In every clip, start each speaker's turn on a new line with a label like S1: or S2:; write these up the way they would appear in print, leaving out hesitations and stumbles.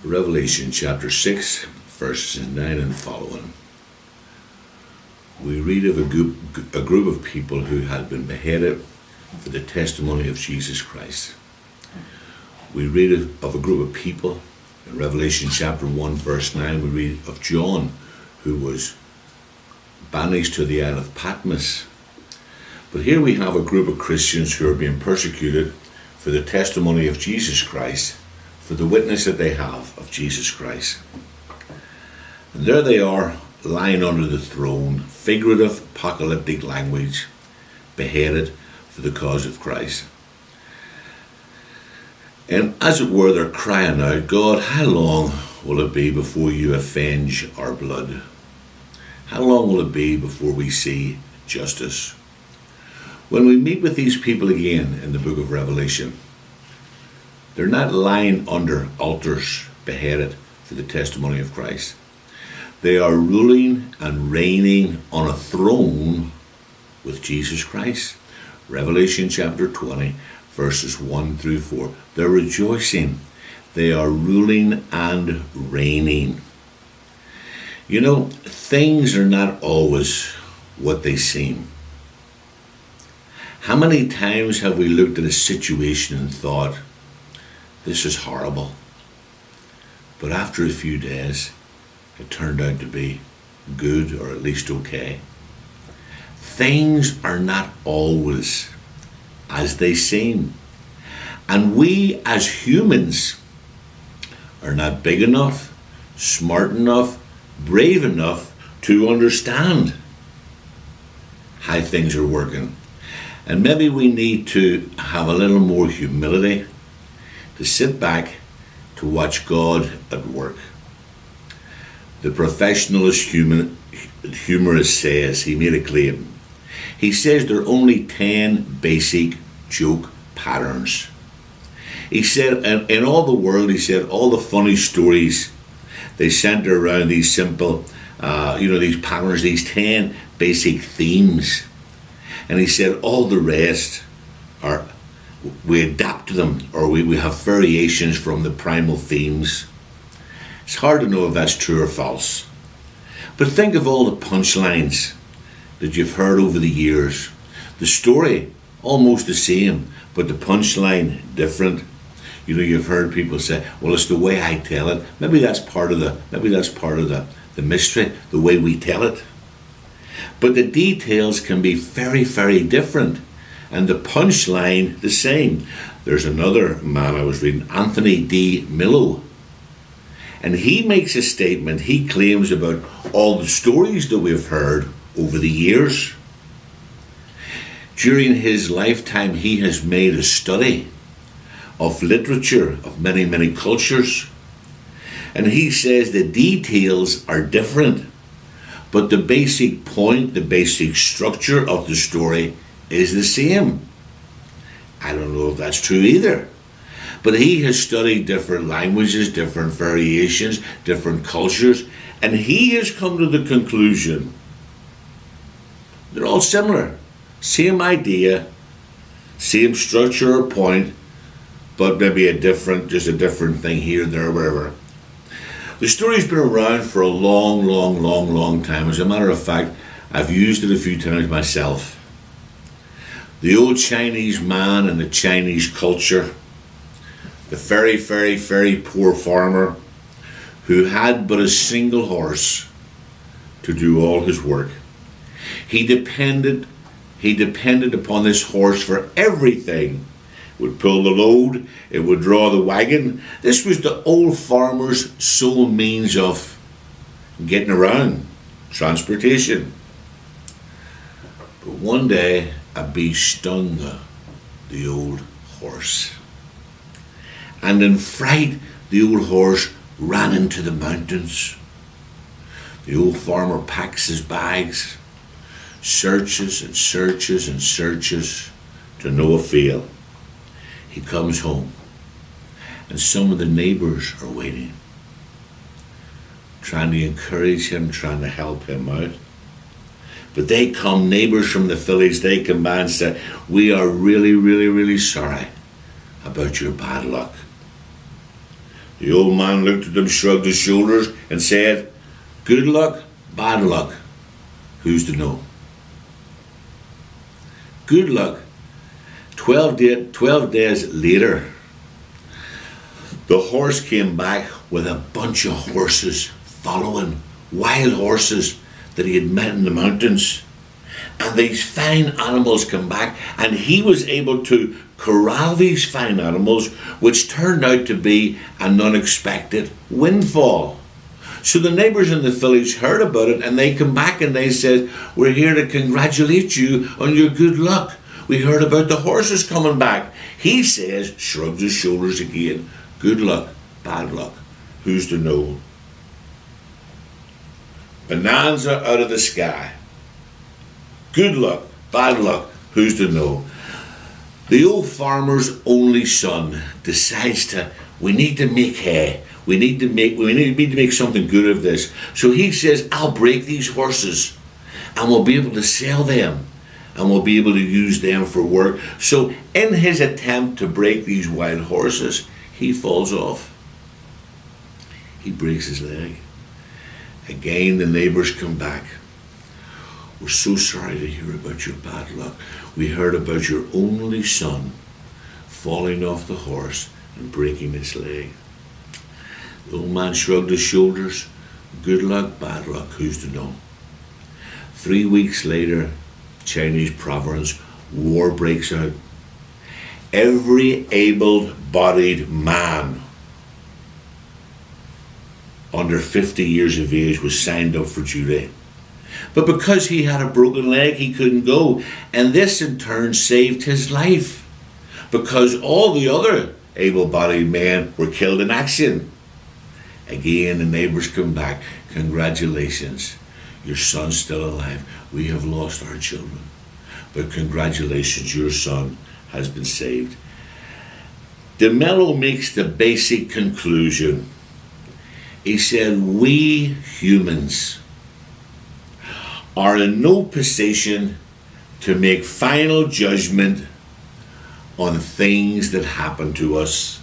S1: Revelation chapter 6, verses 9 and following. We read of a group of people who had been beheaded for the testimony of Jesus Christ. We read of a group of people. In Revelation chapter 1, verse 9, we read of John, who was banished to the Isle of Patmos. But here we have a group of Christians who are being persecuted for the testimony of Jesus Christ, for the witness that they have of Jesus Christ. And there they are, lying under the throne, figurative apocalyptic language, beheaded for the cause of Christ. And as it were, they're crying out, God, how long will it be before you avenge our blood? How long will it be before we see justice? When we meet with these people again in the book of Revelation, they're not lying under altars, beheaded for the testimony of Christ. They are ruling and reigning on a throne with Jesus Christ. Revelation chapter 20, verses 1 through 4. They're rejoicing. They are ruling and reigning. You know, things are not always what they seem. How many times have we looked at a situation and thought, this is horrible. But after a few days, it turned out to be good, or at least okay. Things are not always as they seem. And we as humans are not big enough, smart enough, brave enough to understand how things are working. And maybe we need to have a little more humility, to sit back, to watch God at work. The professionalist humorist says, he made a claim. He says there are only 10 basic joke patterns. He said, in all the world, he said, all the funny stories, they center around these simple, these patterns, these 10 basic themes. And he said all the rest are, we adapt to them, or we have variations from the primal themes. It's hard to know if that's true or false. But think of all the punchlines that you've heard over the years. The story, almost the same, but the punchline, different. You know, you've heard people say, well, it's the way I tell it. Maybe that's part of the mystery, the way we tell it. But the details can be very, very different. And the punchline, the same. There's another man I was reading, Anthony D. Milo. And he makes a statement, he claims about all the stories that we've heard over the years. During his lifetime, he has made a study of literature of many, many cultures. And he says the details are different. But the basic point, the basic structure of the story is the same. I don't know if that's true either. But he has studied different languages, different variations, different cultures, and he has come to the conclusion they're all similar. Same idea, same structure or point, but maybe just a different thing here, there, wherever. The story's been around for a long, long, long, long time. As a matter of fact, I've used it a few times myself. The old Chinese man and the Chinese culture, the very, very, very poor farmer who had but a single horse to do all his work. He depended upon this horse for everything. It would pull the load, it would draw the wagon. This was the old farmer's sole means of getting around, transportation. But one day, a bee stung the old horse. And in fright, the old horse ran into the mountains. The old farmer packs his bags, searches and searches and searches to no avail. He comes home, and some of the neighbors are waiting, trying to encourage him, trying to help him out. But they come, neighbors from the village, they come by and say, we are really, really, really sorry about your bad luck. The old man looked at them, shrugged his shoulders, and said, "Good luck, bad luck. Who's to know?" Good luck. 12 days later, the horse came back with a bunch of horses following, wild horses that he had met in the mountains. And these fine animals come back, and he was able to corral these fine animals, which turned out to be an unexpected windfall. So the neighbours in the village heard about it, and they come back and they said, "We're here to congratulate you on your good luck. We heard about the horses coming back." He says, shrugs his shoulders again, "Good luck, bad luck. Who's to know?" Bonanza out of the sky. Good luck, bad luck. Who's to know? The old farmer's only son decides we need to make hay. We need to make something good of this. So he says, "I'll break these horses and we'll be able to sell them and we'll be able to use them for work." So in his attempt to break these wild horses, he falls off. He breaks his leg. Again, the neighbours come back. "We're so sorry to hear about your bad luck. We heard about your only son falling off the horse and breaking his leg." The old man shrugged his shoulders. "Good luck, bad luck. Who's to know?" 3 weeks later, Chinese province, war breaks out. Every able-bodied man under 50 years of age was signed up for duty. But because he had a broken leg, he couldn't go. And this in turn saved his life, because all the other able-bodied men were killed in action. Again, the neighbours come back. "Congratulations, your son's still alive. We have lost our children, but congratulations, your son has been saved." De Mello makes the basic conclusion. He said, "We humans are in no position to make final judgment on things that happen to us.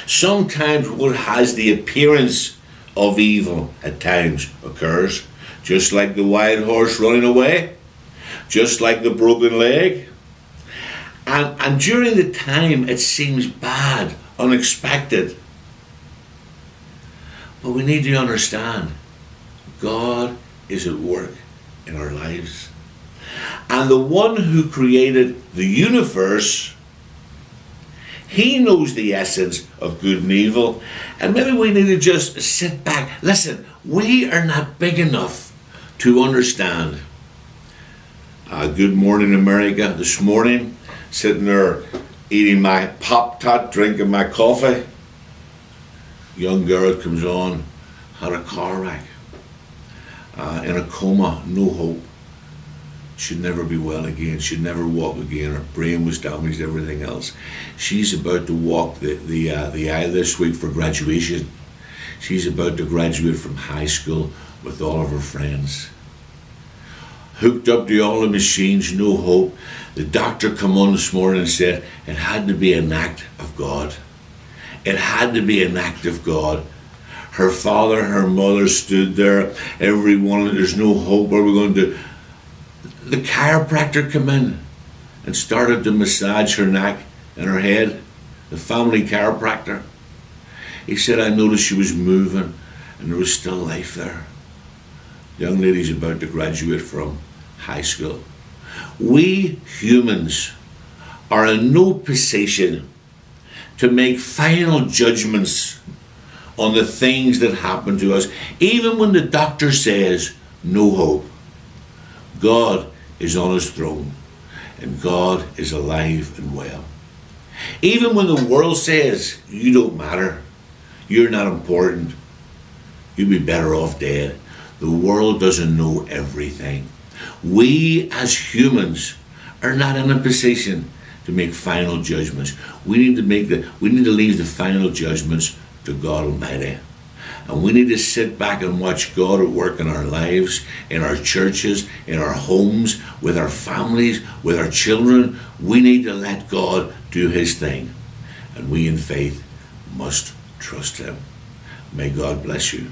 S1: Sometimes what has the appearance of evil at times occurs, just like the wild horse running away, just like the broken leg. And during the time it seems bad, unexpected. But we need to understand, God is at work in our lives. And the one who created the universe, he knows the essence of good and evil. And maybe we need to just sit back. Listen, we are not big enough to understand. Good morning, America. This morning, sitting there eating my Pop-Tart, drinking my coffee. Young girl comes on, had a car wreck. In a coma, no hope. She'd never be well again. She'd never walk again. Her brain was damaged, everything else. She's about to walk the aisle this week for graduation. She's about to graduate from high school with all of her friends. Hooked up to all the machines, no hope. The doctor come on this morning and said it had to be an act of God. It had to be an act of God. Her father, her mother stood there. Everyone, there's no hope. What are we going to do? The chiropractor came in and started to massage her neck and her head. The family chiropractor. He said, I noticed she was moving and there was still life there. The young lady's about to graduate from high school. We humans are in no position to make final judgments on the things that happen to us. Even when the doctor says no hope, God is on his throne and God is alive and well. Even when the world says you don't matter, you're not important, you'd be better off dead. The world doesn't know everything. We as humans are not in a position to make final judgments. We need to leave the final judgments to God Almighty. And we need to sit back and watch God at work in our lives, in our churches, in our homes, with our families, with our children. We need to let God do his thing. And we in faith must trust him. May God bless you.